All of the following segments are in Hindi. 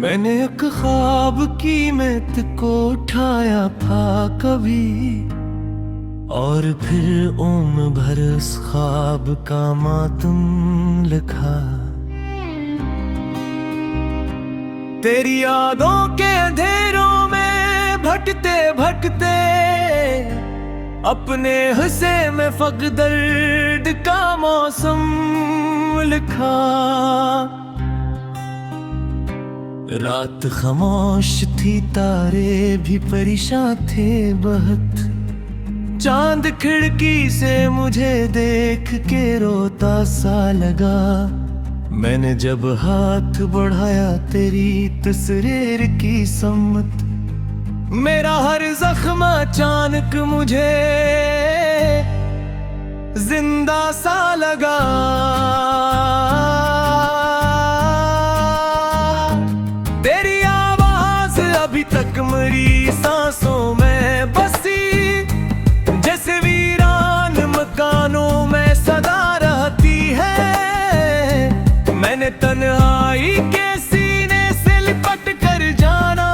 मैंने एक ख्वाब की मेत को उठाया था कभी, और फिर उम्र भर उस ख्वाब का मातम लिखा। तेरी यादों के अंधेरों में भटकते भटकते अपने हंसे में फक दर्द का मौसम लिखा। रात खामोश थी, तारे भी परेशान थे बहुत। चांद खिड़की से मुझे देख के रोता सा लगा। मैंने जब हाथ बढ़ाया तेरी तस्वीर की सम्मत, मेरा हर जख्म अचानक मुझे जिंदा सा लगा। तेरी आवाज अभी तक मेरी सांसों में बसी, जैसे वीरान मकानों में सदा रहती है। मैंने तन्हाई के सीने से लिपट कर जाना,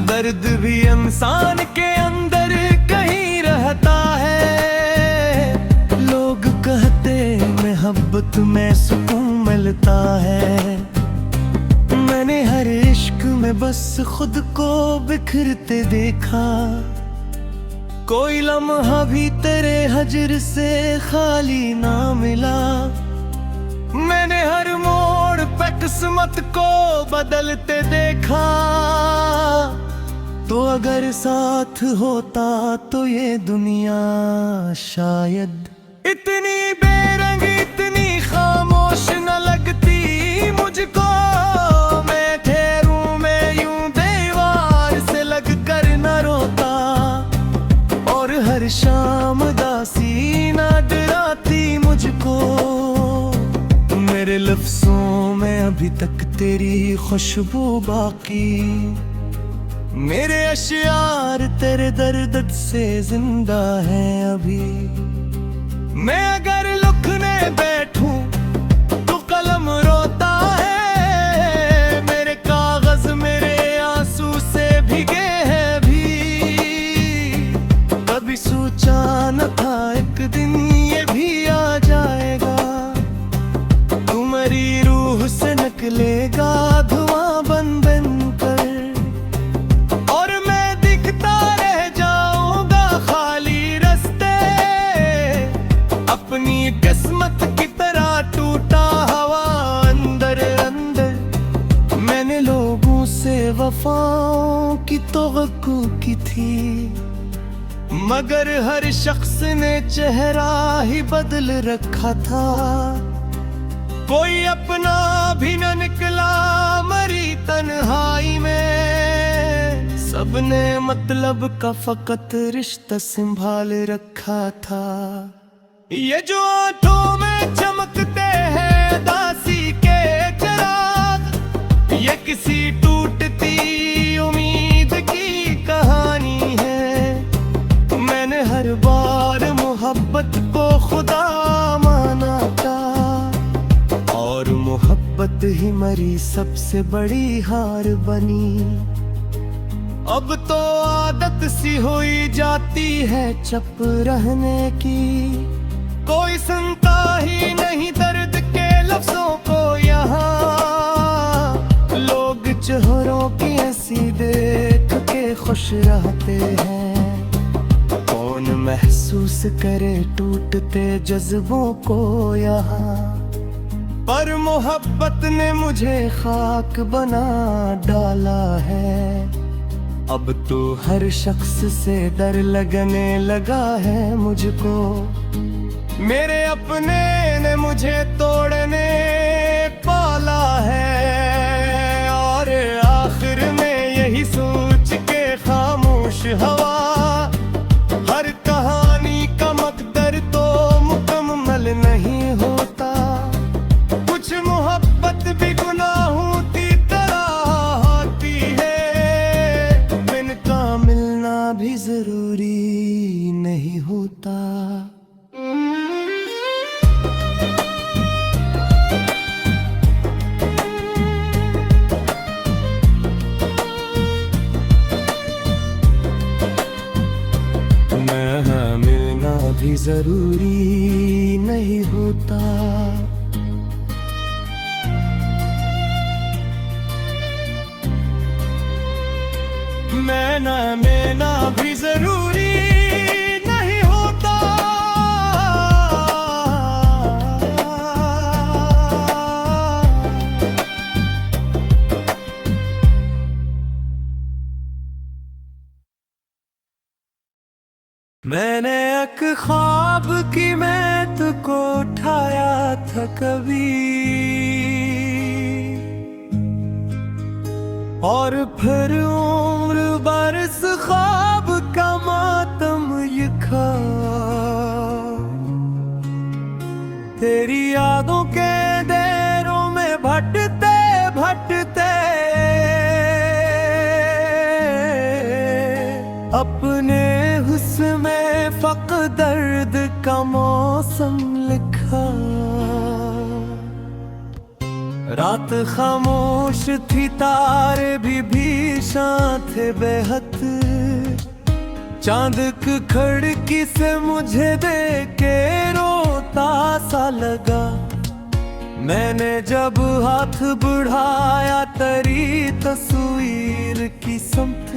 दर्द भी इंसान के अंदर कहीं रहता है। लोग कहते मोहब्बत में सुकून मिलता है। मैंने हर इश्क में बस खुद को बिखरते देखा। कोई लम्हा भी तेरे हजर से खाली ना मिला। मैंने हर मोड़ पे किस्मत को बदलते देखा। तो अगर साथ होता तो ये दुनिया शायद इतनी बेरंग, इतनी खामोश न लगती मुझको। मैं ठहरूं में यूं दीवार से लग कर न रोता, और हर शाम दासी न डराती मुझको। मेरे लफ्जों में अभी तक तेरी खुशबू बाकी, मेरे अशियार तेरे दर्द से जिंदा है अभी। मैं अगर लिखने बैठूं तो कलम रोता है। मेरे कागज मेरे आंसू से भीगे हैं भी। कभी सोचा न था एक दिन ये भी आ जाएगा। तुम्हारी रूह से निकलेगा धुआं बन बन कर, और मैं दिखता रह जाऊंगा खाली रास्ते। अपनी किस्मत की तरह टूटा हवा अंदर अंदर। मैंने लोगों से वफाओं की तवक्को की थी, मगर हर शख्स ने चेहरा ही बदल रखा था। कोई अपना भी न निकला मरी तन्हाई में। सबने मतलब का फकत रिश्ता संभाल रखा था। ये जो आंखों में चमकते हैं दासी के चिराग, ये किसी टूटती उम्मीद की कहानी है। मैंने हर बार मोहब्बत को खुदा माना था, और मोहब्बत ही मेरी सबसे बड़ी हार बनी। अब तो आदत सी हुई जाती है चुप रहने की। कोई सुनता ही नहीं दर्द के लफ्जों को यहाँ। लोग चेहरों की हंसी देख के खुश रहते हैं। कौन महसूस करे टूटते जज्बों को यहाँ। पर मोहब्बत ने मुझे खाक बना डाला है। अब तो हर शख्स से डर लगने लगा है मुझको। मेरे अपने ने मुझे तोड़ने पाला है, और आखिर में यही सोच के खामोश हवा। हर कहानी का मकदर तो मुकम्मल नहीं होता। कुछ मोहब्बत भी गुनाहों की तरह होती है। इनका मिलना भी जरूरी नहीं होता। जरूरी नहीं होता। मैना भी जरूरी नहीं होता। मैंने एक ख्वाब की मैं तुझको उठाया था कभी, और फिर उम्र बरस ख्वाब का मातम लिखा। तेरी यादों के अंधेरों में भटते भटते अपने हुस्न में फ़क़्र दर्द का मौसम लिखा। रात खामोश थी, तारे भी भीषण थे बेहद। चांद की खिड़की से मुझे देख के रोता सा लगा। मैंने जब हाथ बढ़ाया तेरी तस्वीर की समत,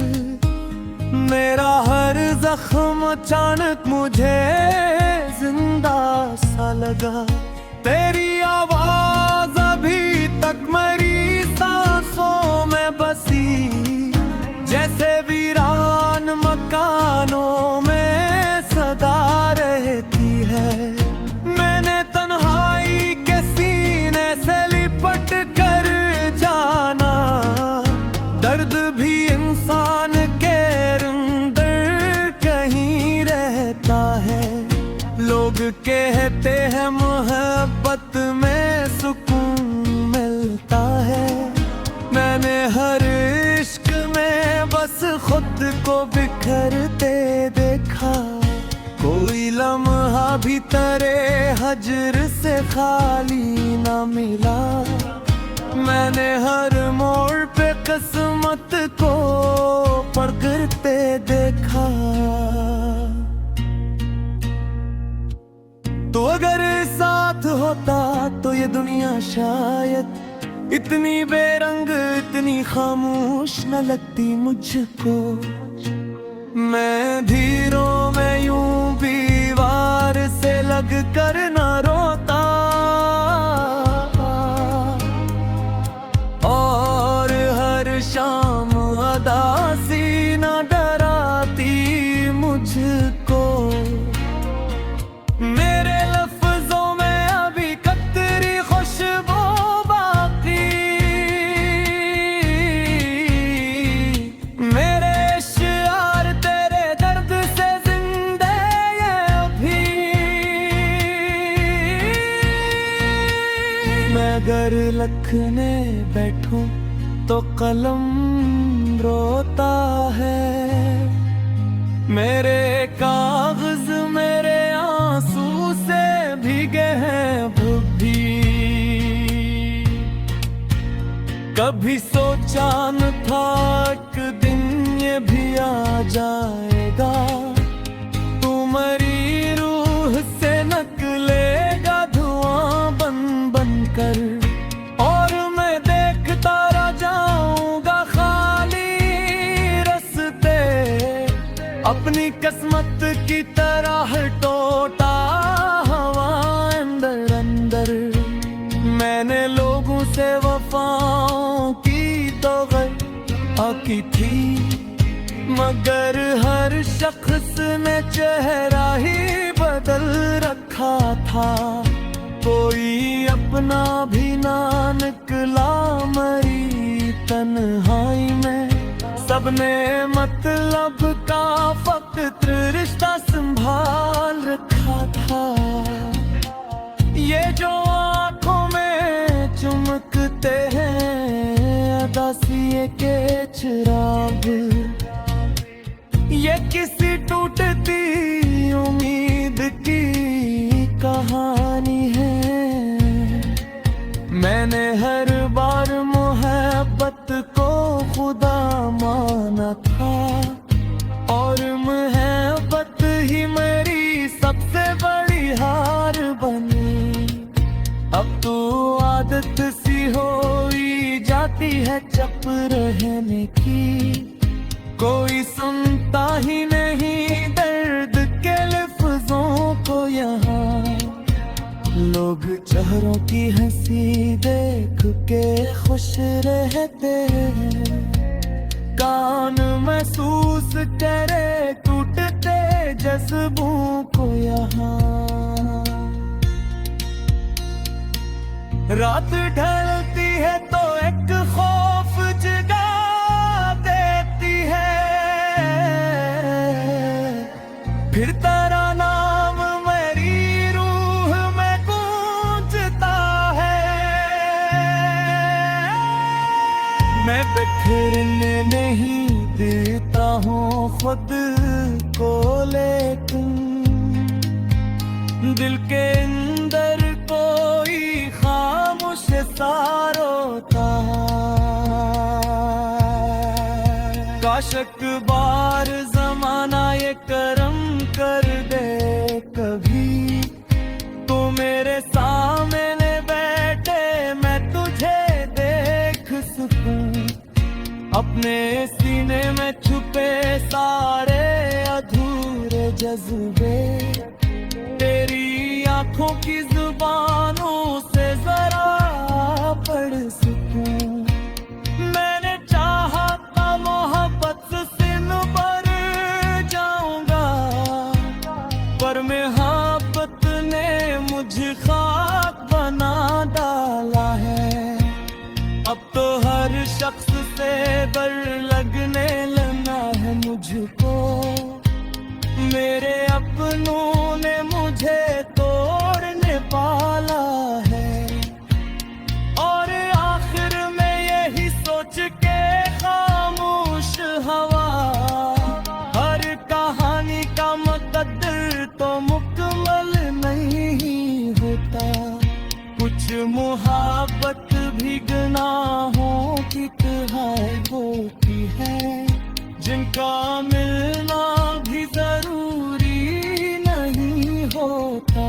मेरा हर जख्म अचानक मुझे जिंदा सा लगा। तेरी आवाज अभी तक मेरी सांसों में बसी, जैसे वीरान मकानों में सदा रहती है। मैंने तन्हाई के सीने से लिपट कर जाना, दर्द भी इंसान के अंदर कहीं रहता है। लोग कहते हैं मोहब्बत में सुकून मिलता है। मैंने हर इश्क में बस खुद को बिखरते देखा। कोई लम्हा भी तेरे हजर से खाली ना मिला। मैंने हर मोड़ पे किस्मत को पकड़ते देखा। तो अगर साथ होता तो ये दुनिया शायद इतनी बेरंग इतनी खामोश न लगती मुझको। मैं धीरों में यूं भी वार से लग कर न रोता, और हर शाम उदासी न डराती मुझको। मेरे लफ्जों में अभी कतरी खुशबू बाकी, मेरे इश्यार तेरे दर्द से जिंदे ये अभी। मैं अगर लिखने बैठूं तो कलम रोता है। मेरे कागज मेरे आंसू से भीगे हैं भी। कभी सोचा न था एक दिन ये भी आ जाएगा। तू मेरी रूह से निकलेगा धुआं बन बन कर, और मैं देखता रह जाऊंगा खाली रास्ते। अपनी किस्मत की तरह टोटा हवा अंदर अंदर। मैंने लोगों से वफाओं की तो की थी, मगर हर शख्स ने चेहरा ही बदल रखा था। कोई अपना भी ना निकला मरी तन्हाई में। सबने मतलब का फक्त रिश्ता संभाल रखा था। ये जो आंखों में चमकते हैं अदासी के चिराग, ये किसी टूटती उम्मीद की कहानी है। मैंने हर बार मोहब्बत को खुदा माना था, और मोहब्बत ही मेरी सबसे अब तो आदत सी होई जाती है चुप रहने की, कोई सुनता ही नहीं दर्द के लफ्जों को यहाँ। लोग चेहरों की हंसी देख के खुश रहते हैं, कान महसूस करे टूटते जज्बों को यहाँ। रात ढलती है तो एक खौफ जगा देती है, फिर तेरा नाम मेरी रूह में गूंजता है। मैं बिखरने नहीं देता हूँ खुद को, लेकिन दिल के अंदर कोई खामोश सा रोता है। काश एक बार जमाना ये करम कर दे कभी, तो मेरे सामने बैठे मैं तुझे देख सकूं। अपने सीने में छुपे सारे अधूरे जज्बे, तेरी आंखों की जुबानों से जरा पढ़ सकूं। मैंने चाहा था मोहब्बत से भर जाऊंगा, पर मोहब्बत ने मुझे खाक बना डाला है। अब तो हर शख्स से डर लगने लगा है मुझको, मेरे अपनों ने मुझे तोड़ने पाला है। और आखिर में यही सोच के खामोश हवा, हर कहानी का मुकद्दर तो मुकम्मल नहीं होता। कुछ मोहब्बत भी गुनाहों की तरह होती है, जिनका मिलना भी जरूरी नहीं होता।